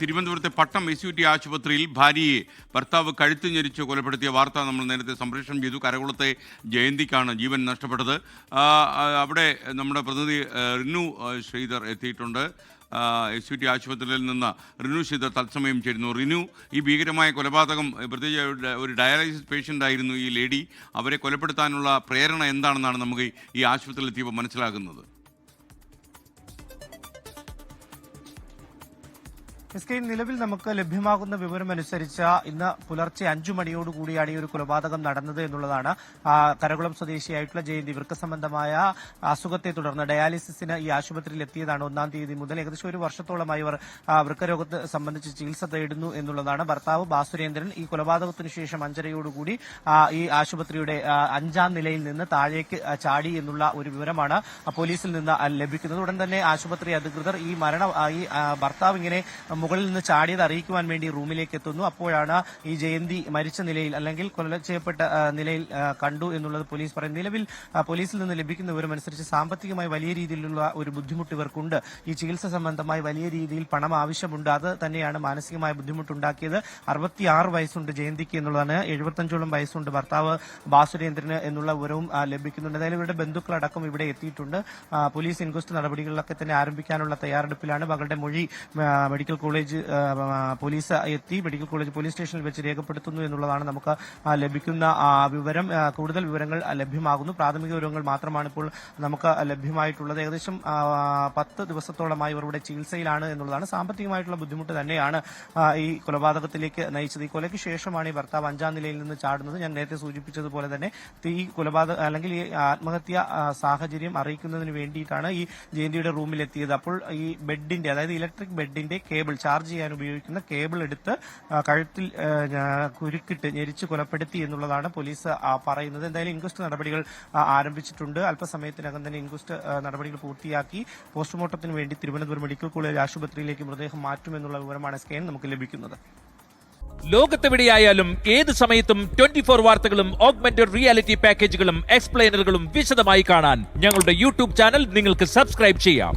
തിരുവനന്തപുരത്തെ പട്ടം SUT ആശുപത്രിയിൽ ഭാര്യയെ ഭർത്താവ് കഴുത്ത് ഞെരിച്ച് കൊലപ്പെടുത്തിയ വാർത്ത നമ്മൾ നേരത്തെ സംപ്രേഷണം ചെയ്തു. കരകുളത്തെ ജയന്തിക്കാണ് ജീവൻ നഷ്ടപ്പെട്ടത്. അവിടെ നമ്മുടെ പ്രതിനിധി റിനു ശ്രീധർ എത്തിയിട്ടുണ്ട്. SUT ആശുപത്രിയിൽ നിന്ന് റിനു ശ്രീധർ തത്സമയം ചേരുന്നു. റിനു, ഈ ഭീകരമായ കൊലപാതകം, പ്രത്യേകിച്ച് ഒരു ഡയാലിസിസ് പേഷ്യൻ്റ് ആയിരുന്നു ഈ ലേഡി, അവരെ കൊലപ്പെടുത്താനുള്ള പ്രേരണ എന്താണെന്നാണ് നമുക്ക് ഈ ആശുപത്രിയിൽ എത്തിയപ്പോൾ മനസ്സിലാകുന്നത്? നിലവിൽ നമുക്ക് ലഭ്യമാകുന്ന വിവരമനുസരിച്ച് ഇന്ന് പുലർച്ചെ 5 മണിയോടുകൂടിയാണ് ഈ ഒരു കൊലപാതകം നടന്നത് എന്നുള്ളതാണ്. കരകുളം സ്വദേശിയായിട്ടുള്ള ജയന്തി വൃക്ക സംബന്ധമായ അസുഖത്തെ തുടർന്ന് ഡയാലിസിസിന് ഈ ആശുപത്രിയിൽ എത്തിയതാണ്. 1-ാം തീയതി മുതൽ ഏകദേശം 1 വർഷത്തോളമായി അവർ വൃക്കരോഗത്തെ സംബന്ധിച്ച് ചികിത്സ തേടുന്നു എന്നുള്ളതാണ്. ഭർത്താവ് ബാസുരേന്ദ്രൻ ഈ കൊലപാതകത്തിനു ശേഷം 5:30 ഈ ആശുപത്രിയുടെ 5-ാം നിലയിൽ നിന്ന് താഴേക്ക് ചാടി എന്നുള്ള ഒരു വിവരമാണ് പോലീസിൽ നിന്ന് ലഭിക്കുന്നത്. ഉടൻ തന്നെ ആശുപത്രി അധികൃതർ ഈ ഭർത്താവ് ഇങ്ങനെ മുകളിൽ നിന്ന് ചാടിയത് അറിയിക്കുവാൻ വേണ്ടി റൂമിലേക്ക് എത്തുന്നു. അപ്പോഴാണ് ഈ ജയന്തി മരിച്ച നിലയിൽ അല്ലെങ്കിൽ കൊല ചെയ്യപ്പെട്ട നിലയിൽ കണ്ടു എന്നുള്ളത് പോലീസ് പറയുന്നു. നിലവിൽ പോലീസിൽ നിന്ന് ലഭിക്കുന്ന വിവരമനുസരിച്ച് സാമ്പത്തികമായി വലിയ രീതിയിലുള്ള ഒരു ബുദ്ധിമുട്ട് ഇവർക്കുണ്ട്. ഈ ചികിത്സ സംബന്ധമായി വലിയ രീതിയിൽ പണം ആവശ്യമുണ്ട്. അത് തന്നെയാണ് മാനസികമായ ബുദ്ധിമുട്ടുണ്ടാക്കിയത്. 66 വയസ്സുണ്ട് ജയന്തിക്ക് എന്നുള്ളതാണ്. 75ഓളം വയസ്സുണ്ട് ഭർത്താവ് ബാസുരേന്ദ്രന് എന്നുള്ള വിവരവും ലഭിക്കുന്നുണ്ട്. എന്തായാലും ഇവരുടെ ബന്ധുക്കളടക്കം ഇവിടെ എത്തിയിട്ടുണ്ട്. പോലീസ് ഇൻക്വസ്റ്റ് നടപടികളിലൊക്കെ തന്നെ ആരംഭിക്കാനുള്ള തയ്യാറെടുപ്പിലാണ്. മകളുടെ മൊഴി മെഡിക്കൽ കോളേജ് പോലീസ് എത്തി മെഡിക്കൽ കോളേജ് പോലീസ് സ്റ്റേഷനിൽ വെച്ച് രേഖപ്പെടുത്തുന്നു എന്നുള്ളതാണ് നമുക്ക് ലഭിക്കുന്ന വിവരം. കൂടുതൽ വിവരങ്ങൾ ലഭ്യമാകുന്നു. പ്രാഥമിക വിവരങ്ങൾ മാത്രമാണ് ഇപ്പോൾ നമുക്ക് ലഭ്യമായിട്ടുള്ളത്. ഏകദേശം 10 ദിവസത്തോളമായി ഇവരുടെ ചികിത്സയിലാണ് എന്നുള്ളതാണ്. സാമ്പത്തികമായിട്ടുള്ള ബുദ്ധിമുട്ട് തന്നെയാണ് ഈ കൊലപാതകത്തിലേക്ക് നയിച്ചത്. ഈ കൊലയ്ക്ക് ശേഷമാണ് ഈ ഭർത്താവ് 5-ാം നിലയിൽ നിന്ന് ചാടുന്നത്. ഞാൻ നേരത്തെ സൂചിപ്പിച്ചതുപോലെ തന്നെ ഈ കൊലപാതകം അല്ലെങ്കിൽ ഈ ആത്മഹത്യ സാഹചര്യം അറിയിക്കുന്നതിന് വേണ്ടിയിട്ടാണ് ഈ ജയന്തിയുടെ റൂമിലെത്തിയത്. അപ്പോൾ ഈ ബെഡിന്റെ, അതായത് ഇലക്ട്രിക് ബെഡിന്റെ കേബിൾ, ചാർജ് ചെയ്യാൻ ഉപയോഗിക്കുന്ന കേബിൾ എടുത്ത് കഴുത്തിൽ കുരുക്കിട്ട് ഞെരിച്ച് കൊലപ്പെടുത്തി എന്നുള്ളതാണ് പോലീസ് പറയുന്നത്. എന്തായാലും ഇൻക്വസ്റ്റ് നടപടികൾ ആരംഭിച്ചിട്ടുണ്ട്. അല്പസമയത്തിനകം തന്നെ ഇൻക്വസ്റ്റ് നടപടികൾ പൂർത്തിയാക്കി പോസ്റ്റ്മോർട്ടത്തിന് വേണ്ടി തിരുവനന്തപുരം മെഡിക്കൽ കോളേജ് ആശുപത്രിയിലേക്ക് മൃതദേഹം മാറ്റുമെന്നുള്ള വിവരമാണ് സ്കാൻ നമുക്ക് ലഭിക്കുന്നത്. ലോകത്തെവിടെയായാലും ഏത് സമയത്തും 24 വാർത്തകളും ഓഗ്മെന്റഡ് റിയാലിറ്റി പാക്കേജുകളും എക്സ്പ്ലെയിനറുകളും വിശദമായി കാണാൻ ഞങ്ങളുടെ YouTube ചാനൽ നിങ്ങൾക്ക് സബ്സ്ക്രൈബ് ചെയ്യാം.